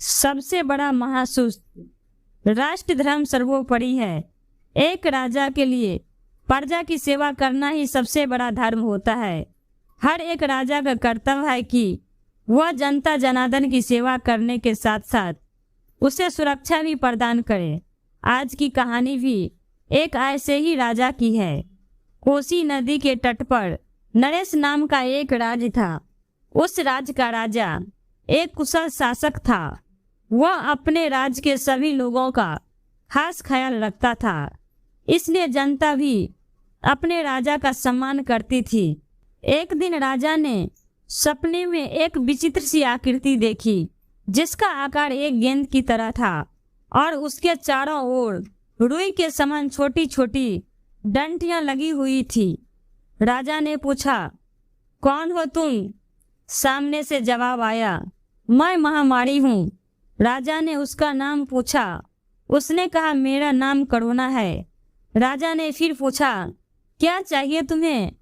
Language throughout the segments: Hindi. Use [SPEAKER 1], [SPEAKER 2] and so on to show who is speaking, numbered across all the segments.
[SPEAKER 1] सबसे बड़ा महासुस्त। राष्ट्र धर्म सर्वोपरि है। एक राजा के लिए प्रजा की सेवा करना ही सबसे बड़ा धर्म होता है। हर एक राजा का कर्तव्य है कि वह जनता जनार्दन की सेवा करने के साथ साथ उसे सुरक्षा भी प्रदान करे। आज की कहानी भी एक ऐसे ही राजा की है। कोसी नदी के तट पर नरेश नाम का एक राज्य था। उस राज्य का राजा एक कुशल शासक था। वह अपने राज्य के सभी लोगों का खास ख्याल रखता था, इसलिए जनता भी अपने राजा का सम्मान करती थी। एक दिन राजा ने सपने में एक विचित्र सी आकृति देखी, जिसका आकार एक गेंद की तरह था और उसके चारों ओर रुई के समान छोटी छोटी डंठियां लगी हुई थी। राजा ने पूछा, कौन हो तुम? सामने से जवाब आया, मैं महामारी हूँ। राजा ने उसका नाम पूछा। उसने कहा, मेरा नाम करुणा है। राजा ने फिर पूछा, क्या चाहिए तुम्हें?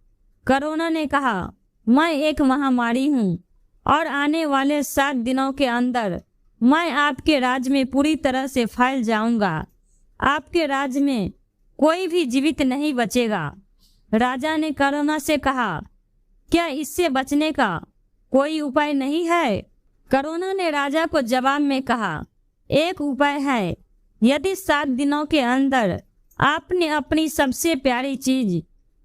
[SPEAKER 1] करुणा ने कहा, मैं एक महामारी हूँ और आने वाले 7 दिनों के अंदर मैं आपके राज्य में पूरी तरह से फैल जाऊंगा। आपके राज्य में कोई भी जीवित नहीं बचेगा। राजा ने करुणा से कहा, क्या इससे बचने का कोई उपाय नहीं है? करुणा ने राजा को जवाब में कहा, एक उपाय है। यदि 7 दिनों के अंदर आपने अपनी सबसे प्यारी चीज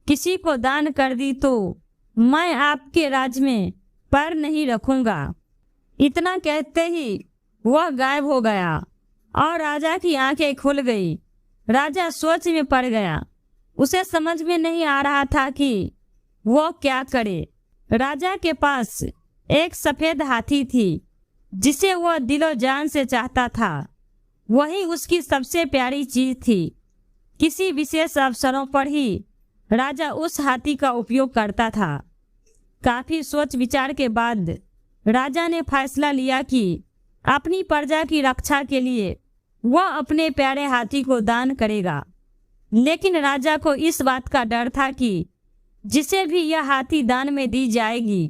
[SPEAKER 1] किसी को दान कर दी तो मैं आपके राज्य में पैर नहीं रखूंगा। इतना कहते ही वह गायब हो गया और राजा की आंखें खुल गई। राजा सोच में पड़ गया। उसे समझ में नहीं आ रहा था कि वह क्या करे। राजा के पास एक सफेद हाथी थी, जिसे वह दिलो जान से चाहता था। वही उसकी सबसे प्यारी चीज थी। किसी विशेष अवसरों पर ही राजा उस हाथी का उपयोग करता था। काफी सोच विचार के बाद राजा ने फैसला लिया कि अपनी प्रजा की रक्षा के लिए वह अपने प्यारे हाथी को दान करेगा। लेकिन राजा को इस बात का डर था कि जिसे भी यह हाथी दान में दी जाएगी,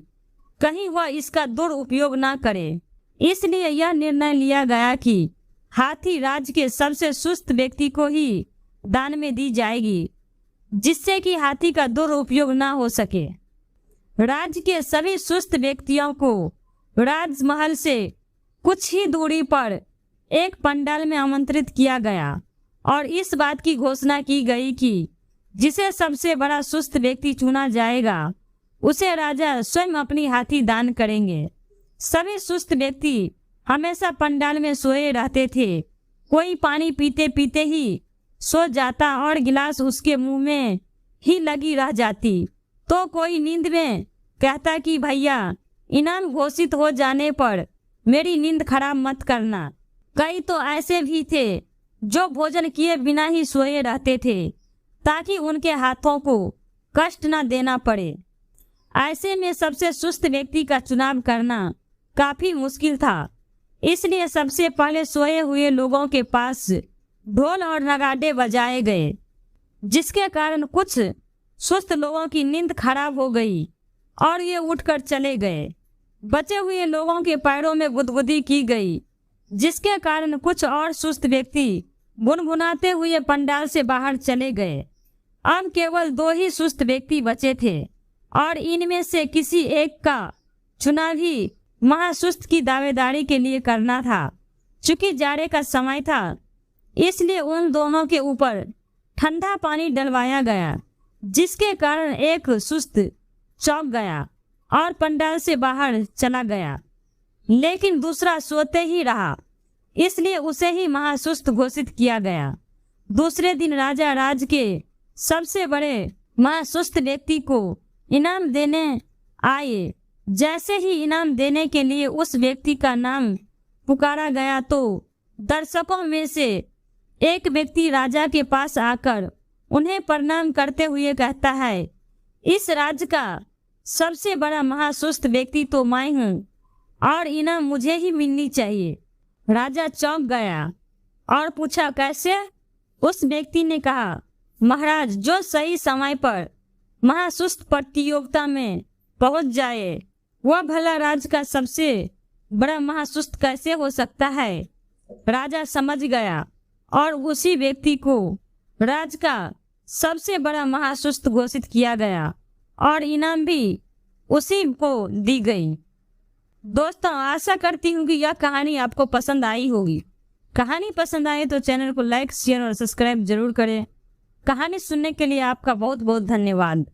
[SPEAKER 1] कहीं वह इसका दुरुपयोग ना करे। इसलिए यह निर्णय लिया गया कि हाथी राज्य के सबसे सुस्त व्यक्ति को ही दान में दी जाएगी, जिससे कि हाथी का दुरुपयोग ना हो सके। राज्य के सभी सुस्त व्यक्तियों को राजमहल से कुछ ही दूरी पर एक पंडाल में आमंत्रित किया गया और इस बात की घोषणा की गई कि जिसे सबसे बड़ा सुस्त व्यक्ति चुना जाएगा, उसे राजा स्वयं अपनी हाथी दान करेंगे। सभी सुस्त व्यक्ति हमेशा पंडाल में सोए रहते थे। कोई पानी पीते पीते ही सो जाता और गिलास उसके मुंह में ही लगी रह जाती, तो कोई नींद में कहता कि भैया, इनाम घोषित हो जाने पर मेरी नींद खराब मत करना। कई तो ऐसे भी थे जो भोजन किए बिना ही सोए रहते थे, ताकि उनके हाथों को कष्ट न देना पड़े। ऐसे में सबसे सुस्त व्यक्ति का चुनाव करना काफी मुश्किल था। इसलिए सबसे पहले सोए हुए लोगों के पास ढोल और नगाड़े बजाए गए, जिसके कारण कुछ सुस्त लोगों की नींद खराब हो गई और ये उठकर चले गए। बचे हुए लोगों के पैरों में गुदगुदी की गई, जिसके कारण कुछ और सुस्त व्यक्ति गुनगुनाते हुए पंडाल से बाहर चले गए। अब केवल 2 ही सुस्त व्यक्ति बचे थे और इनमें से किसी एक का चुनाव ही महासुस्त की दावेदारी के लिए करना था। चूंकि जाड़े का समय था, इसलिए उन दोनों के ऊपर ठंडा पानी डलवाया गया, जिसके कारण एक सुस्त चौंक गया और पंडाल से बाहर चला गया। लेकिन दूसरा सोते ही रहा, इसलिए उसे ही महासुस्त घोषित किया गया। दूसरे दिन राजा राज्य के सबसे बड़े महासुस्त व्यक्ति को इनाम देने आए। जैसे ही इनाम देने के लिए उस व्यक्ति का नाम पुकारा गया, तो दर्शकों में से एक व्यक्ति राजा के पास आकर उन्हें प्रणाम करते हुए कहता है, इस राज्य का सबसे बड़ा महासुस्त व्यक्ति तो मैं हूँ और इनाम मुझे ही मिलनी चाहिए। राजा चौंक गया और पूछा, कैसे? उस व्यक्ति ने कहा, महाराज, जो सही समय पर महासुस्त प्रतियोगिता में पहुंच जाए, वह भला राज्य का सबसे बड़ा महासुस्त कैसे हो सकता है। राजा समझ गया और उसी व्यक्ति को राज का सबसे बड़ा महासुस्त घोषित किया गया और इनाम भी उसी को दी गई। दोस्तों, आशा करती हूँ कि यह कहानी आपको पसंद आई होगी। कहानी पसंद आए तो चैनल को लाइक, शेयर और सब्सक्राइब जरूर करें। कहानी सुनने के लिए आपका बहुत बहुत धन्यवाद।